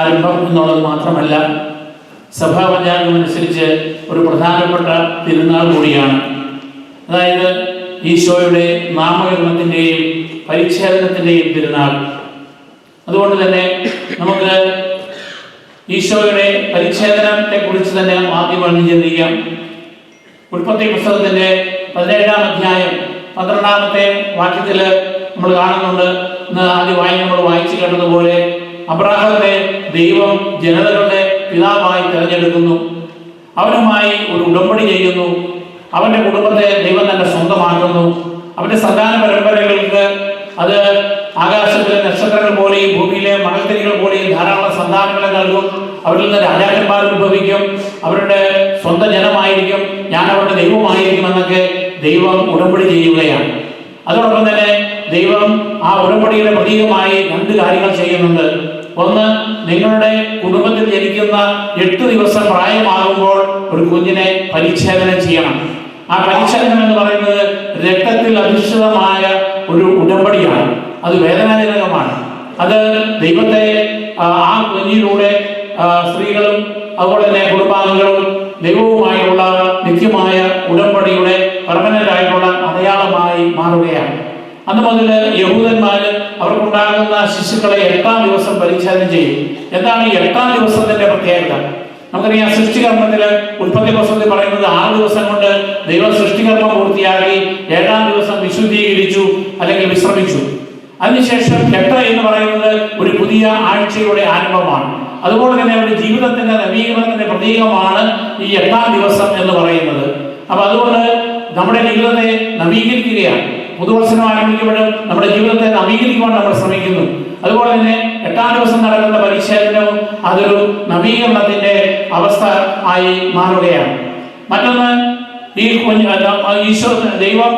ആരംഭം എന്നുള്ളത് മാത്രമല്ല, സഭാ പഞ്ചാംഗം അനുസരിച്ച് ഒരു പ്രധാനപ്പെട്ട തിരുനാൾ കൂടിയാണ്. അതായത് ഈശോയുടെ നാമകരണത്തിൻ്റെയും പരിച്ഛേദനത്തിൻ്റെയും തിരുനാൾ. അതുകൊണ്ട് തന്നെ നമുക്ക് ഈശോയുടെ പരിച്ഛേദനത്തെ കുറിച്ച് തന്നെ ആദ്യം ചിന്തിക്കാം. ഉൽപ്പത്തി പുസ്തകത്തിന്റെ 17-ാം അധ്യായം 12-ാമത്തെ വാക്യത്തിൽ നമ്മൾ കാണുന്നുണ്ട്. ഇന്ന് ആദ്യമായി നമ്മൾ വായിച്ചു കേട്ടതുപോലെ അബ്രാഹത്തെ ദൈവം ജനതകളുടെ പിതാവായി തിരഞ്ഞെടുക്കുന്നു. അവനുമായി ഒരു ഉടമ്പടി ചെയ്യുന്നു. അവന്റെ കുടുംബത്തെ ദൈവം തന്നെ സ്വന്തമാക്കുന്നു. അവന്റെ സന്താന പരമ്പരകൾക്ക് അത് ആകാശത്തിലെ നക്ഷത്രങ്ങൾ പോലെയും ഭൂമിയിലെ മണൽത്തരികൾ പോലെയും ധാരാളം സന്താനങ്ങളെ നൽകും. അവരിൽ നിന്ന് രാജാക്കന്മാർ ഉത്ഭവിക്കും. അവരുടെ സ്വന്തം ജനമായിരിക്കും. ഞാൻ അവരുടെ ദൈവമായിരിക്കും എന്നൊക്കെ ദൈവം ഉടമ്പടി ചെയ്യുകയാണ്. അതോടൊപ്പം തന്നെ ദൈവം ആ ഉടമ്പടിയുടെ പ്രതീകമായി 2 കാര്യങ്ങൾ ചെയ്യുന്നുണ്ട്. ഒന്ന്, നിങ്ങളുടെ കുടുംബത്തിൽ ജനിക്കുന്ന 8 ദിവസം പ്രായമാകുമ്പോൾ ഒരു കുഞ്ഞിനെ പരിച്ഛേദനം ചെയ്യണം. ആ പരിച്ഛേദനം എന്ന് പറയുന്നത് രക്തത്തിൽ അധിഷ്ഠിതമായ ഒരു ഉടമ്പടിയാണ്. അത് വേദനാജനകമാണ്. അത് ദൈവത്തെ ആ കുഞ്ഞിലൂടെ സ്ത്രീകളും അതുപോലെ തന്നെ കുടുംബാംഗങ്ങളും ദൈവവുമായുള്ള നിത്യമായ ഉടമ്പടിയുടെ പെർമനന്റ് ആയിട്ടുള്ള അടയാളമായി മാറുകയാണ്. അന്ന് മുതൽ യഹൂദന്മാർ അവർക്കുണ്ടാകുന്ന ശിശുക്കളെ 8-ാം ദിവസം പരിച്ഛേദനം ചെയ്യും. എന്താണ് ഈ 8-ാം ദിവസത്തിന്റെ പ്രത്യേകത? നമുക്കറിയാം, സൃഷ്ടികർമ്മത്തില് ഉൽപ്പത്തി പുസ്തകത്തിൽ പറയുന്നത് 6 ദിവസം കൊണ്ട് ദൈവം സൃഷ്ടികർമ്മം പൂർത്തിയാക്കി 7-ാം ദിവസം വിശുദ്ധീകരിച്ചു അല്ലെങ്കിൽ വിശ്രമിച്ചു. അതിനുശേഷം 8 എന്ന് പറയുന്നത് ഒരു പുതിയ ആഴ്ചയുടെ ആരംഭമാണ്. അതുപോലെ തന്നെ അവരുടെ ജീവിതത്തിന്റെ നവീകരണത്തിന്റെ പ്രതീകമാണ് ഈ 8-ാം ദിവസം എന്ന് പറയുന്നത്. അപ്പൊ അതുകൊണ്ട് നമ്മുടെ ജീവിതത്തെ നവീകരിക്കുകയാണ്. പുതുവർഷം ആരംഭിക്കുമ്പോഴും നമ്മുടെ ജീവിതത്തെ നവീകരിക്കുവാൻ നമ്മൾ ശ്രമിക്കുന്നു. അതുപോലെ തന്നെ 8-ാം ദിവസം നടക്കുന്ന പരിച്ഛേദനവും അതൊരു നവീകരണത്തിന്റെ അവസ്ഥ ആയി മാറുകയാണ്. മറ്റൊന്ന്, ഈശോ ദൈവം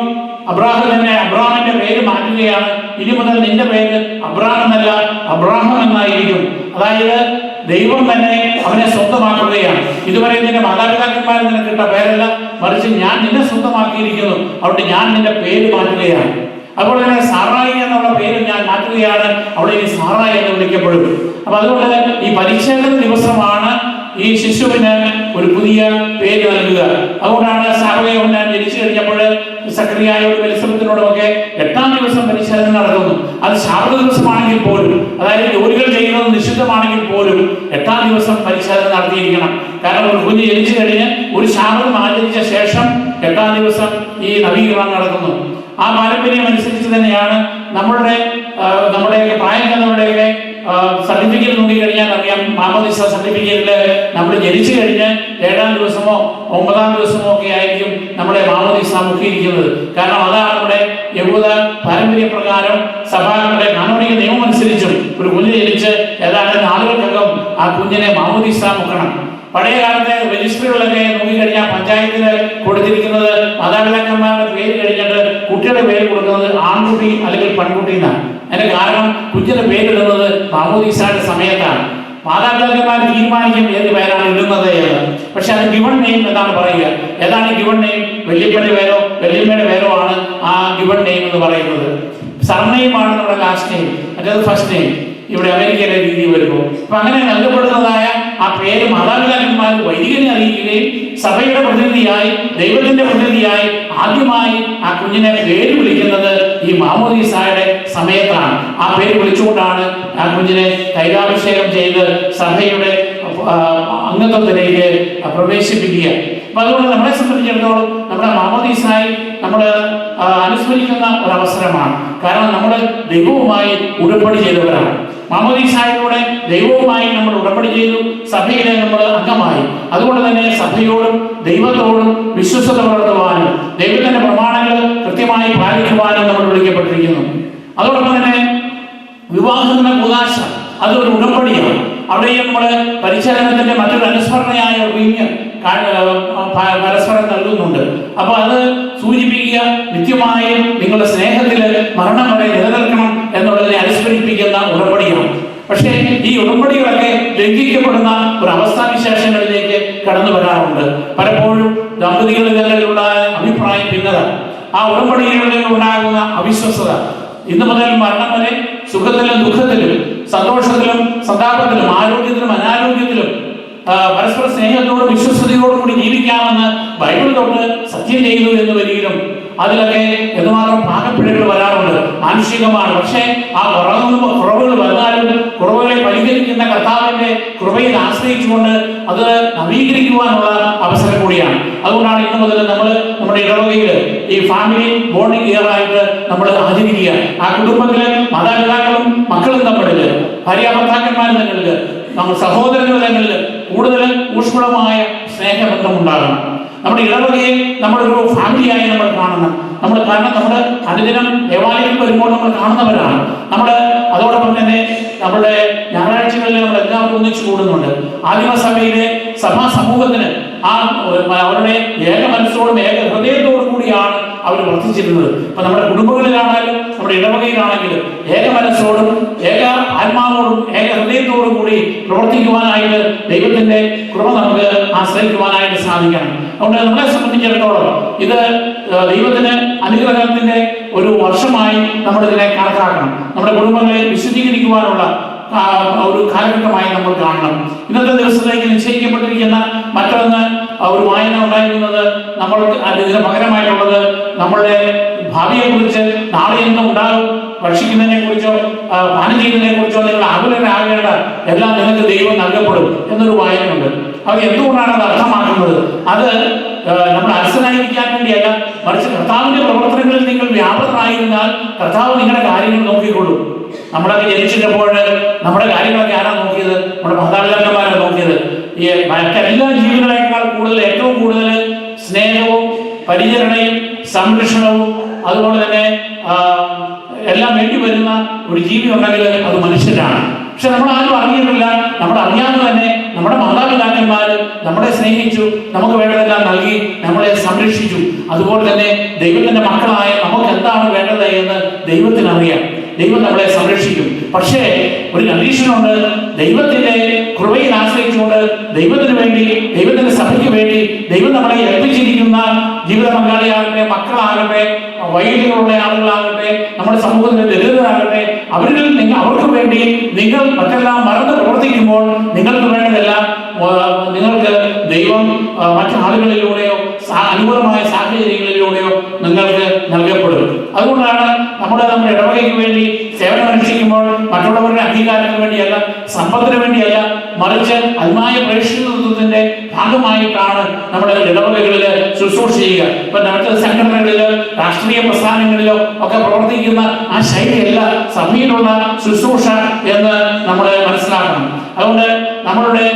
അബ്രാഹാമിന്റെ പേര് മാറ്റുകയാണ്. ഇനി മുതൽ നിന്റെ പേര് അബ്രാഹാം എന്നല്ല, അബ്രാഹാം എന്നായിരിക്കും. അതായത് ദൈവം തന്നെ അവനെ സ്വന്തമാക്കുകയാണ്. ഇതുവരെ നിന്റെ മാതാപിതാക്കന്മാർ നിനക്ക് ഇട്ട പേരല്ല, മറിച്ച് ഞാൻ നിന്നെ സ്വന്തമാക്കിയിരിക്കുന്നു. അവിടെ ഞാൻ നിന്റെ പേര് മാറ്റുകയാണ്. അതുപോലെ തന്നെ സാറായി എന്നുള്ള പേര് ഞാൻ മാറ്റുകയാണ്. അവിടെ ഇനി സാറായി എന്ന് വിളിക്കപ്പെടും. അപ്പൊ അതുകൊണ്ട് ഈ പരിച്ഛേദന ദിവസമാണ് ഈ ശിശുവിന് ഒരു പുതിയ പേര് നൽകുക. അതുകൊണ്ടാണ് സാറയോഹന്നാൻ ജനിച്ചു കഴിഞ്ഞപ്പോൾ സക്കറിയായോടും എലിസബത്തിനോടും ഒക്കെ 8-ാം ദിവസം പരിച്ഛേദന നടത്തുന്നു. അത് ശാബത ദിവസമാണെങ്കിൽ പോലും, അതായത് ജോലികൾ ചെയ്യുന്നത് നിഷിദ്ധമാണെങ്കിൽ പോലും 8-ാം ദിവസം പരിച്ഛേദന നടത്തിയിരിക്കണം. കാരണം ഒരു കുഞ്ഞ് ജനിച്ചു കഴിഞ്ഞ് ഒരു ശാബതം ആചരിച്ച ശേഷം 8-ാം ദിവസം ഈ നവീകരണം നടത്തുന്നു. ആ പാരമ്പര്യം അനുസരിച്ച് തന്നെയാണ് നമ്മുടെയൊക്കെ പ്രായം ചെന്നവരുടെയൊക്കെ സർട്ടിഫിക്കറ്റ് നോക്കിക്കഴിഞ്ഞാൽ അറിയാം. മാമോദിസ സർട്ടിഫിക്കറ്റില് നമ്മൾ ജനിച്ചു കഴിഞ്ഞ് 7-ാം ദിവസമോ 9-ാം ദിവസമോ ഒക്കെ ആയിരിക്കും നമ്മുടെ മാമോദിസ മുക്കിയിരിക്കുന്നത്. കാരണം അതാണ് നമ്മുടെ യഹൂദ പാരമ്പര്യ പ്രകാരം സഭകളുടെ കാനോനിക നിയമം അനുസരിച്ചും ഒരു കുഞ്ഞ് ജനിച്ച് ഏതാണ്ട് നാളുകൾക്കകം ആ കുഞ്ഞിനെ മാമോദിസ മുക്കണം. പഴയ കാലത്തെ രജിസ്റ്ററുകളൊക്കെ നോക്കിക്കഴിഞ്ഞാൽ പഞ്ചായത്തിന് കൊടുത്തിരിക്കുന്നത് മാതാപിതാക്കന്മാരുടെ പേര് കഴിഞ്ഞിട്ട് കുട്ടിയുടെ പേര് കൊടുക്കുന്നത് ആൺകുട്ടി അല്ലെങ്കിൽ പെൺകുട്ടി എന്നാണ്. അതിന്റെ കാരണം കുഞ്ഞിന്റെ പേരിടുന്നത് മാമോദിസയുടെ സമയത്താണ്. മാതാപിതാക്കന്മാർ തീരുമാനിക്കും ഏത് പേരാണ് ഇടുന്നത് എന്ന്. പക്ഷെ അത് ഗിവൺ നെയിം എന്നാണ് പറയുക. ഏതാണ് ഗിവൺ നെയിം? വല്യപ്പന്റെ പേരോ വല്യമ്മയുടെ പേരോ ആണ് ആ ഗിവൺ നെയിം എന്ന് പറയുന്നത്. സർനെയിമാണ് നമ്മുടെ ലാസ്റ്റ് നെയിം, മറ്റേത് ഫസ്റ്റ് നെയിം. ഇവിടെ അമേരിക്കയിലെ രീതി വരുമ്പോൾ അപ്പൊ അങ്ങനെ നൽകപ്പെടുന്നതായ ആ പേര് മാതാപിതാക്കന്മാർ വൈദികനെ അറിയിക്കുകയും സഭയുടെ പ്രതിനിധിയായി ദൈവത്തിന്റെ പ്രതിനിധിയായി ആദ്യമായി ആ കുഞ്ഞിനെ പേര് വിളിക്കുന്നത് ഈ മാമോദീസായുടെ സമയത്താണ്. ആ പേര് വിളിച്ചുകൊണ്ടാണ് ആ കുഞ്ഞിനെ തൈലാഭിഷേകം ചെയ്ത് സഭയുടെ അംഗത്വത്തിലേക്ക് പ്രവേശിപ്പിക്കുക. അപ്പൊ അതുകൊണ്ട് നമ്മളെ സംബന്ധിച്ചിടത്തോളം നമ്മുടെ മാമോദീസായി നമ്മൾ അനുസ്മരിക്കുന്ന ഒരവസരമാണ്. കാരണം നമ്മൾ ദൈവവുമായി ഉടമ്പടി ചെയ്തവരാണ്. മാമോദീസായിലൂടെ ദൈവവുമായി നമ്മൾ ഉടമ്പടി ചെയ്തു, സഭയിലെ നമ്മൾ അംഗമായി. അതുകൊണ്ട് തന്നെ സഭയോടും ദൈവത്തോടും വിശ്വസ്തത പുലർത്തുവാനും ദൈവത്തിന്റെ പ്രമാണങ്ങൾ കൃത്യമായി പാലിക്കുവാനും നമ്മൾ വിളിക്കപ്പെട്ടിരിക്കുന്നു. അതോടൊപ്പം തന്നെ വിവാഹത്തിന്റെ കൂദാശ അതൊരു ഉടമ്പടിയാണ്. അവിടെയും നമ്മൾ പരിചരണത്തിന്റെ മറ്റൊരു അനുസ്മരണയായ വീഞ്ഞ് പരസ്പരം നൽകുന്നുണ്ട്. അപ്പൊ അത് സൂചിപ്പിക്കുക നിത്യമായും നിങ്ങളുടെ സ്നേഹത്തിൽ മരണം വരെ നിലനിൽക്കണം എന്നുള്ളതിനെ അനുസ്മരിപ്പിക്കുന്ന ഉടമ്പടിയാണ്. പക്ഷേ ഈ ഉടമ്പടികളൊക്കെ ലംഘിക്കപ്പെടുന്ന ഒരു അവസ്ഥാവിശേഷങ്ങളിലേക്ക് കടന്നു വരാറുണ്ട്. പലപ്പോഴും ദമ്പതികളിലുള്ള അഭിപ്രായം ഭിന്നത, ആ ഉടമ്പടികളിൽ ഉണ്ടാകുന്ന അവിശ്വസത, ഇന്ന് മുതൽ മരണം വരെ സുഖത്തിലും ദുഃഖത്തിലും സന്തോഷത്തിലും സന്താപത്തിലും ആരോഗ്യത്തിലും അനാരോഗ്യത്തിലും പരസ്പര സ്നേഹത്തോടും വിശ്വസ്തയോടും കൂടി ജീവിക്കാമെന്ന് ബൈബിൾ തൊട്ട് സത്യം ചെയ്തു എന്ന് വരികയും അതിലൊക്കെ എന്തുമാത്രം പാകപ്പിഴകൾ വരാറുണ്ട്, മാനുഷികമാണ്. പക്ഷേ ആ കുറവുകൾ വന്നാലും കുറവുകളെ പരിഹരിക്കുന്ന കർത്താവിന്റെ കൃപയിൽ ആശ്രയിച്ചുകൊണ്ട് അത് നവീകരിക്കുവാനുള്ള അവസരം കൂടിയാണ്. അതുകൊണ്ടാണ് ഇന്ന് മുതൽ നമ്മൾ നമ്മുടെ ഇടവകയിൽ ഈ ഫാമിലി ബോണ്ടിങ് ഇയർ ആയിട്ട് നമ്മൾ ആചരിക്കുക. ആ കുടുംബത്തിലെ മാതാപിതാക്കളും മക്കളും തമ്മിൽ, ഭാര്യാഭർത്താക്കന്മാരും തമ്മിൽ, നമ്മൾ സഹോദരങ്ങൾ തമ്മിൽ കൂടുതൽ ഊഷ്മളമായ സ്നേഹബന്ധം ഉണ്ടാകണം. നമ്മുടെ ഇടവകയെ നമ്മളൊരു ഫാമിലിയായി നമ്മൾ കാണണം. കാരണം നമ്മൾ അനുദിനം ദേവാലയത്തിൽ വരുമ്പോൾ നമ്മൾ കാണുന്നവരാണ്. അതോടൊപ്പം തന്നെ നമ്മുടെ ഞായറാഴ്ചകളിൽ നമ്മൾ എല്ലാവരും ഒന്നിച്ചു കൂടുന്നുണ്ട്. ആദിമസഭയിലെ സഭാ സമൂഹത്തിന് അവരുടെ ഏക മനസ്സോടും ഏക ഹൃദയത്തോടും കൂടിയാണ് അവർ വർദ്ധിച്ചിരുന്നത്. ഇപ്പൊ നമ്മുടെ കുടുംബങ്ങളിലാണെങ്കിലും നമ്മുടെ ഇടവകയിലാണെങ്കിലും ഏക മനസ്സോടും ഏക ആത്മാവോടും ഏക ഹൃദയത്തോടും കൂടി പ്രവർത്തിക്കുവാനായിട്ട് ദൈവത്തിന്റെ കൃപ നമുക്ക് ആശ്രയിക്കുവാനായിട്ട് സാധിക്കണം. അതുകൊണ്ട് നമ്മളെ സംബന്ധിച്ചിടത്തോളം ഇത് ദൈവത്തിന് അനുഗ്രഹത്തിന്റെ ഒരു വർഷമായി നമ്മൾ ഇതിനെ കണക്കാക്കണം. നമ്മുടെ കുടുംബങ്ങളെ വിശദീകരിക്കുവാനുള്ള ഒരു കാലഘട്ടമായി നമ്മൾ കാണണം. ഇന്നത്തെ ദിവസത്തേക്ക് നിശ്ചയിക്കപ്പെട്ടിരിക്കുന്ന മറ്റൊന്ന് ഒരു വായന ഉണ്ടായിരുന്നത് നമ്മൾക്ക് ഇതിന് പകരമായിട്ടുള്ളത് നമ്മളുടെ ഭാവിയെ കുറിച്ച് നാളെ എന്നും ഉണ്ടാകും, ഭക്ഷിക്കുന്നതിനെ കുറിച്ചോ പാനം ചെയ്യുന്നതിനെ കുറിച്ചോ നിങ്ങൾ ആകുലരാകേണ്ട എല്ലാം നിങ്ങൾക്ക് ദൈവം നൽകപ്പെടും എന്നൊരു വായനയുണ്ട്. അത് എന്തുകൊണ്ടാണ് അത് അർത്ഥമാക്കുന്നത്? അത് നമ്മൾ അലസനായിരിക്കാൻ വേണ്ടിയല്ല, മറിച്ച് കർത്താവിന്റെ പ്രവർത്തനങ്ങളിൽ നിങ്ങൾ വ്യാപൃതരായിരുന്നാൽ കർത്താവ് നിങ്ങളുടെ കാര്യങ്ങൾ നോക്കിക്കൊള്ളും. നമ്മളൊക്കെ ജനിച്ചിട്ടപ്പോൾ നമ്മുടെ കാര്യങ്ങളൊക്കെ ആരാ നോക്കിയത്? നമ്മുടെ മാതാപിതാക്കന്മാരാണ് നോക്കിയത്. ഈ മറ്റെല്ലാ ജീവികളെക്കാൾ ഏറ്റവും കൂടുതൽ സ്നേഹവും പരിചരണയും സംരക്ഷണവും അതുപോലെ തന്നെ എല്ലാം വേണ്ടി വരുന്ന ഒരു ജീവി ഉണ്ടെങ്കിൽ അത് മനുഷ്യരാണ്. പക്ഷെ നമ്മൾ ആരും അറിഞ്ഞിട്ടില്ല. നമ്മൾ അറിയാതെ തന്നെ നമ്മുടെ മാതാപിതാക്കന്മാർ നമ്മളെ സ്നേഹിച്ചു, നമുക്ക് വേണ്ടതെല്ലാം നൽകി, നമ്മളെ സംരക്ഷിച്ചു. അതുപോലെ തന്നെ ദൈവത്തിന്റെ മക്കളായ നമുക്ക് എന്താണ് വേണ്ടത് എന്ന് ദൈവത്തിനറിയാം. ദൈവം നമ്മളെ സംരക്ഷിക്കും. പക്ഷേ ഒരു കണ്ടീഷനുണ്ട്. ദൈവത്തിന്റെ കൃപയിൽ ആശ്രയിച്ചുകൊണ്ട് ദൈവത്തിന് വേണ്ടി, ദൈവത്തിന്റെ സഭയ്ക്ക് വേണ്ടി ദൈവം നമ്മളെ ഏൽപ്പിച്ചിരിക്കുന്ന ജീവിത പങ്കാളിയാകട്ടെ, മക്കളാകട്ടെ, വൈകല്യങ്ങളുള്ള ആളുകളാകട്ടെ, നമ്മുടെ സമൂഹത്തിലെ ദരിദ്രരാകട്ടെ, അവർക്ക് വേണ്ടി നിങ്ങൾ മറ്റെല്ലാം മറന്ന് പ്രവർത്തിക്കുമ്പോൾ നിങ്ങൾക്ക് വേണ്ടതെല്ലാം നിങ്ങൾക്ക് ദൈവം മറ്റാളുകളിലൂടെയോ അനുകൂലമായ സാഹചര്യങ്ങളിലൂടെയോ നിങ്ങൾക്ക് നൽകപ്പെടും. അതുകൊണ്ടാണ് നമ്മുടെ ഇടവകയ്ക്ക് വേണ്ടി സേവനം അനുഷ്ഠിക്കുമ്പോൾ മറ്റുള്ളവരുടെ അംഗീകാരത്തിന് വേണ്ടിയല്ല, സമ്പത്തിന് വേണ്ടിയല്ല, മറിച്ച് അതിമായ പ്രേക്ഷിതത്വത്തിന്റെ ഭാഗമായിട്ടാണ് നമ്മുടെ ഇടവകകളിൽ ശുശ്രൂഷ ചെയ്യുക. ഇപ്പൊ മറ്റ് സംഘടനകളിലോ രാഷ്ട്രീയ പ്രസ്ഥാനങ്ങളിലോ ഒക്കെ പ്രവർത്തിക്കുന്ന ആ ശൈലിയല്ല സഭയിലുള്ള ശുശ്രൂഷ എന്ന് നമ്മൾ മനസ്സിലാക്കണം. അതുകൊണ്ട് നമ്മളുടെ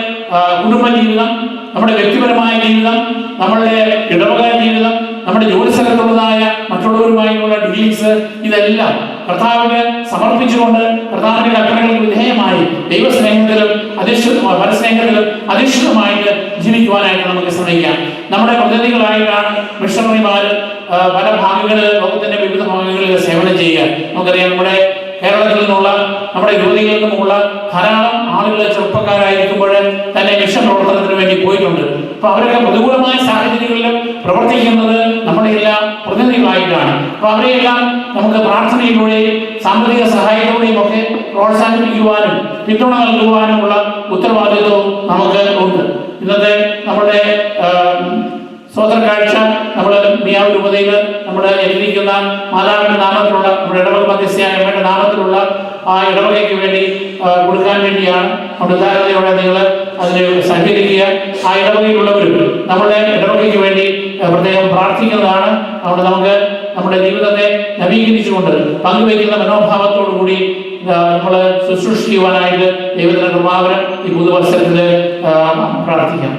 കുടുംബ ജീവിതം, നമ്മുടെ വ്യക്തിപരമായ ജീവിതം, നമ്മളുടെ ഇടവക ജീവിതം, നമ്മുടെ ജോലി സ്ഥലത്തുള്ളതായ മറ്റുള്ളവരുമായിട്ടുള്ള ഡീലിങ്സ്, ഇതെല്ലാം കർത്താവിന് സമർപ്പിച്ചുകൊണ്ട് കർത്താവിന്റെ കൽപ്പനകൾക്ക് വിധേയമായി ദൈവസ്നേഹത്തിലും പരസ്നേഹത്തിലും അധിഷ്ഠിതമായിട്ട് ജീവിക്കുവാനായിട്ട് നമുക്ക് ശ്രമിക്കാം. നമ്മുടെ പ്രതിനിധികളായിട്ടാണ് മിഷണറിമാർ പല ഭാഗങ്ങളിൽ, ലോകത്തിന്റെ വിവിധ ഭാഗങ്ങളിൽ സേവനം ചെയ്യുക. നമുക്കറിയാം, നമ്മുടെ കേരളത്തിൽ നിന്നുള്ള, നമ്മുടെ യുവതികളിൽ നിന്നുമുള്ള ധാരാളം ആളുകൾ ചെറുപ്പക്കാരായിരിക്കുമ്പോൾ തന്നെ മിഷൻ പ്രവർത്തനത്തിന് വേണ്ടി പോയിട്ടുണ്ട്. അപ്പൊ അവരൊക്കെ പ്രതികൂലമായ സാഹചര്യങ്ങളിലും പ്രവർത്തിക്കുന്നത് നമ്മുടെ എല്ലാം പ്രതിനിധികളായിട്ടാണ്. അപ്പൊ അവരെയെല്ലാം നമുക്ക് പ്രാർത്ഥനയിലൂടെയും സാമ്പത്തിക സഹായത്തോടെയും ഒക്കെ പ്രോത്സാഹിപ്പിക്കുവാനും പിന്തുണ നൽകുവാനുമുള്ള ഉത്തരവാദിത്വവും നമുക്ക് ഉണ്ട്. ഇന്നത്തെ നമ്മുടെ സ്വതന്ത്രാഴ്ച നമ്മൾ മിയാവ് രൂപതയിൽ നമ്മൾ എഴുതിയിരിക്കുന്ന മാതാവിന്റെ നാമത്തിലുള്ള, നമ്മുടെ ഇടവക മധ്യസ്ഥയായ അമ്മയുടെ നാമത്തിലുള്ള ആ ഇടവകയ്ക്ക് വേണ്ടി കൊടുക്കാൻ വേണ്ടിയാണ്. നമ്മുടെ ധാരണയോടെ നിങ്ങൾ അതിനെ സഹകരിക്കുക. ആ ഇടവകയിലുള്ളവരും നമ്മുടെ ഇടവകയ്ക്ക് വേണ്ടി പ്രത്യേകം പ്രാർത്ഥിക്കുന്നതാണ്. അതുകൊണ്ട് നമുക്ക് നമ്മുടെ ജീവിതത്തെ നവീകരിച്ചുകൊണ്ട് പങ്കുവയ്ക്കുന്ന മനോഭാവത്തോടു കൂടി നമ്മൾ ശുശ്രൂഷിക്കുവാനായിട്ട് ദൈവത്തിന്റെ കൃപാവരം ഈ പുതുവത്സരത്തിൽ പ്രാർത്ഥിക്കാം.